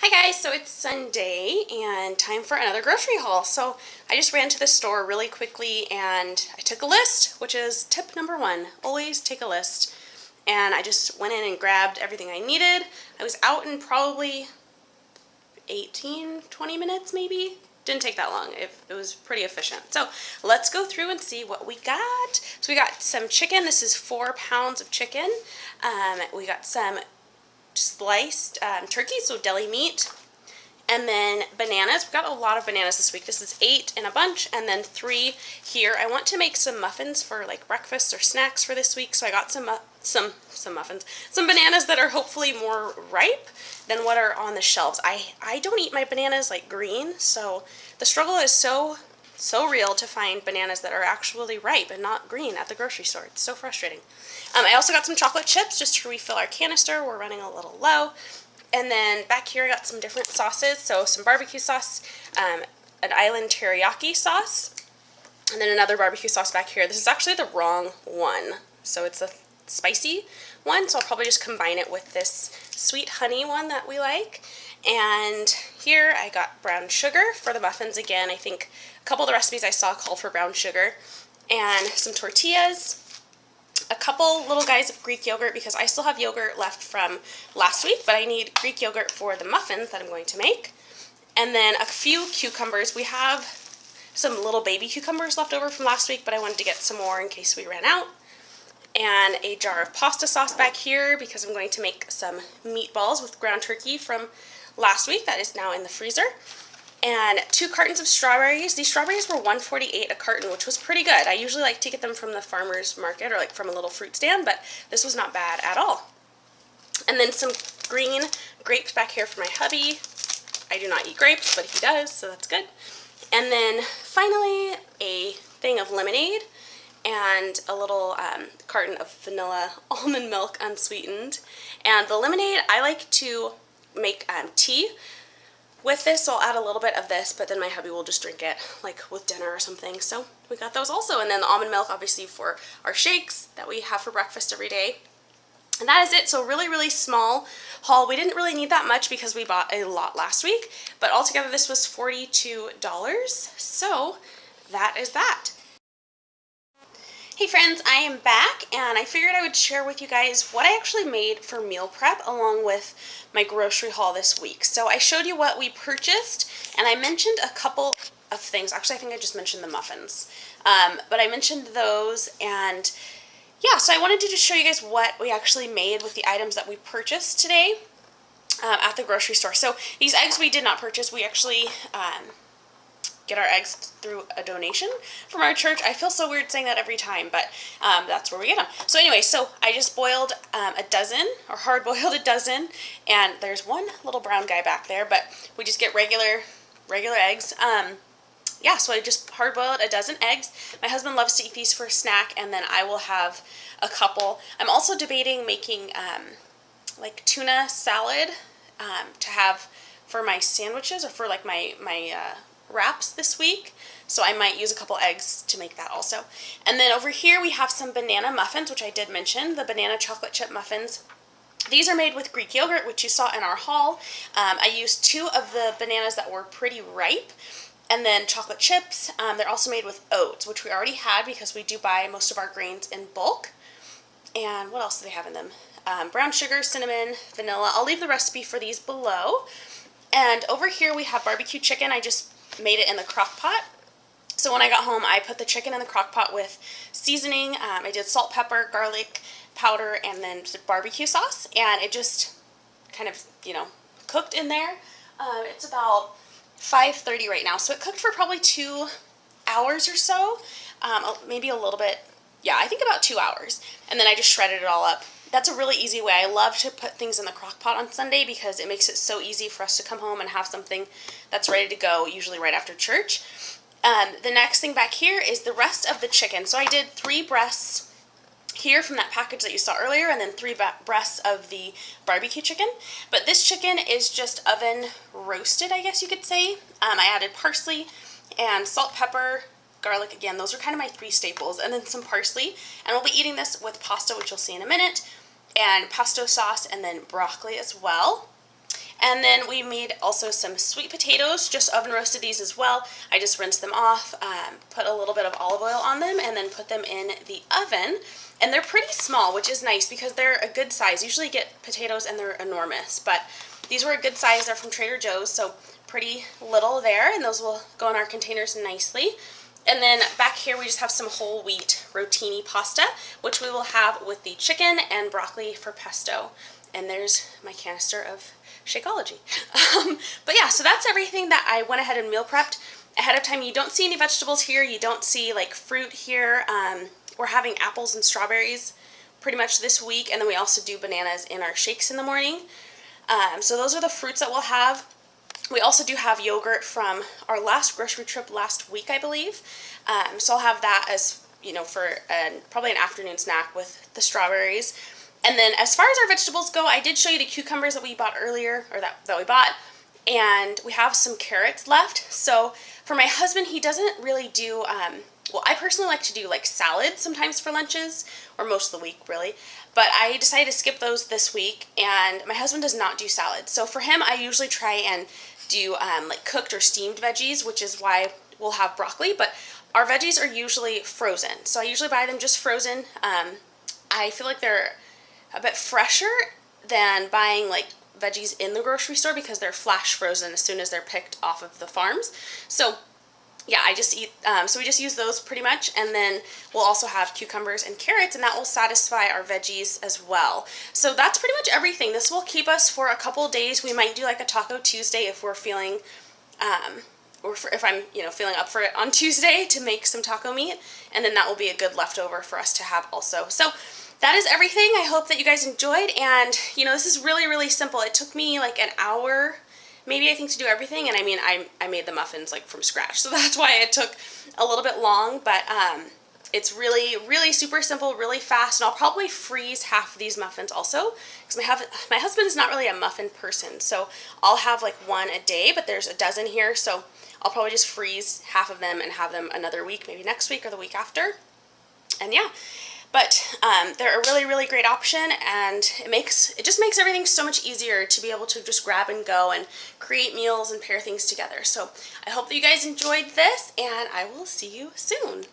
Hi guys, so it's Sunday and time for another grocery haul. So I just ran to the store really quickly and I took a list, which is tip number one, always take a list. And I just went in and grabbed everything I needed. I was out in probably 18-20 minutes maybe. Didn't take that long. It was pretty efficient. So let's go through and see what we got. So we got some chicken. This is 4 pounds of chicken. We got some sliced turkey, so deli meat, and then bananas. We've got a lot of bananas this week. This is 8 in a bunch, and then 3 here. I want to make some muffins for like breakfast or snacks for this week, so I got some muffins, some bananas that are hopefully more ripe than what are on the shelves. I don't eat my bananas like green, so the struggle is so real to find bananas that are actually ripe and not green at the grocery store. It's so frustrating. I also got some chocolate chips just to refill our canister. We're running a little low. And then back here I got some different sauces. So some barbecue sauce, an island teriyaki sauce, and then another barbecue sauce back here. This is actually the wrong one. So it's a spicy one, so I'll probably just combine it with this sweet honey one that we like. And here I got brown sugar for the muffins again. I think a couple of the recipes I saw called for brown sugar. And some tortillas, a couple little guys of Greek yogurt because I still have yogurt left from last week, but I need Greek yogurt for the muffins that I'm going to make. And then a few cucumbers. We have some little baby cucumbers left over from last week, but I wanted to get some more in case we ran out. And a jar of pasta sauce back here because I'm going to make some meatballs with ground turkey from last week. That is now in the freezer. And 2 cartons of strawberries. These strawberries were $1.48 a carton, which was pretty good. I usually like to get them from the farmer's market or like from a little fruit stand, but this was not bad at all. And then some green grapes back here for my hubby. I do not eat grapes, but he does, so that's good. And then finally a thing of lemonade and a little carton of vanilla almond milk unsweetened. And the lemonade, I like to make tea with this, so I'll add a little bit of this, but then my hubby will just drink it like with dinner or something. So we got those also. And then the almond milk obviously for our shakes that we have for breakfast every day. And that is it. So really small haul. We didn't really need that much because we bought a lot last week, but altogether this was $42. So that is that. Hey friends, I am back and I figured I would share with you guys what I actually made for meal prep along with my grocery haul this week. So I showed you what we purchased and I mentioned a couple of things. Actually, I think I just mentioned the muffins, but I mentioned those. And yeah, so I wanted to just show you guys what we actually made with the items that we purchased today at the grocery store. So these eggs we did not purchase. We actually get our eggs through a donation from our church. I feel so weird saying that every time, but that's where we get them. So anyway, so I just boiled a dozen, or hard boiled a dozen, and there's one little brown guy back there, but we just get regular eggs. Yeah, so I just hard boiled a dozen eggs. My husband loves to eat these for a snack, and then I will have a couple. I'm also debating making like tuna salad to have for my sandwiches or for like my wraps this week, so I might use a couple eggs to make that also. And then over here we have some banana muffins, which I did mention, the banana chocolate chip muffins. These are made with Greek yogurt, which you saw in our haul. I used 2 of the bananas that were pretty ripe, and then chocolate chips. They're also made with oats, which we already had because we do buy most of our grains in bulk. And what else do they have in them? Brown sugar, cinnamon, vanilla. I'll leave the recipe for these below. And over here we have barbecue chicken. I just made it in the crock pot. So when I got home, I put the chicken in the crock pot with seasoning. I did salt, pepper, garlic powder, and then barbecue sauce, and it just kind of, cooked in there. It's about 5:30 right now, so it cooked for probably 2 hours or so, maybe a little bit. Yeah, I think about 2 hours, and then I just shredded it all up. That's a really easy way. I love to put things in the crock pot on Sunday because it makes it so easy for us to come home and have something that's ready to go, usually right after church. The next thing back here is the rest of the chicken. So I did 3 breasts here from that package that you saw earlier, and then 3 breasts of the barbecue chicken. But this chicken is just oven roasted, I guess you could say. I added parsley and salt, pepper, garlic again. Those are kind of my 3 staples, and then some parsley. And we'll be eating this with pasta, which you'll see in a minute, and pesto sauce, and then broccoli as well. And then we made also some sweet potatoes, just oven roasted these as well. I just rinsed them off, put a little bit of olive oil on them, and then put them in the oven. And they're pretty small, which is nice because they're a good size. Usually you get potatoes and they're enormous, but these were a good size. They're from Trader Joe's, so pretty little there, and those will go in our containers nicely. And then back here we just have some whole wheat rotini pasta, which we will have with the chicken and broccoli for pesto. And there's my canister of Shakeology. But yeah, so that's everything that I went ahead and meal prepped ahead of time. You don't see any vegetables here. You don't see like fruit here. We're having apples and strawberries pretty much this week, and then we also do bananas in our shakes in the morning. So those are the fruits that we'll have. We also do have yogurt from our last grocery trip last week, I believe. So I'll have that as, you know, for probably an afternoon snack with the strawberries. And then as far as our vegetables go, I did show you the cucumbers that we bought earlier, or that we bought. And we have some carrots left. So for my husband, he doesn't really do, well, I personally like to do like salads sometimes for lunches, or most of the week really. But I decided to skip those this week, and my husband does not do salads. So for him, I usually try and do like cooked or steamed veggies, which is why we'll have broccoli. But our veggies are usually frozen. So I usually buy them just frozen. I feel like they're a bit fresher than buying like veggies in the grocery store because they're flash frozen as soon as they're picked off of the farms. So yeah, I just eat, so we just use those pretty much, and then we'll also have cucumbers and carrots, and that will satisfy our veggies as well. So that's pretty much everything. This will keep us for a couple days. We might do like a Taco Tuesday if we're feeling, if I'm, you know, feeling up for it on Tuesday to make some taco meat, and then that will be a good leftover for us to have also. So that is everything. I hope that you guys enjoyed, and you know, this is really, really simple. It took me like an hour maybe, I think, to do everything, and I mean, I made the muffins like from scratch, so that's why it took a little bit long, but it's really, really super simple, really fast, and I'll probably freeze half of these muffins also, because my husband is not really a muffin person, so I'll have like one a day, but there's a dozen here, so I'll probably just freeze half of them and have them another week, maybe next week or the week after, and yeah. But they're a really, really great option, and it just makes everything so much easier to be able to just grab and go and create meals and pair things together. So I hope that you guys enjoyed this, and I will see you soon.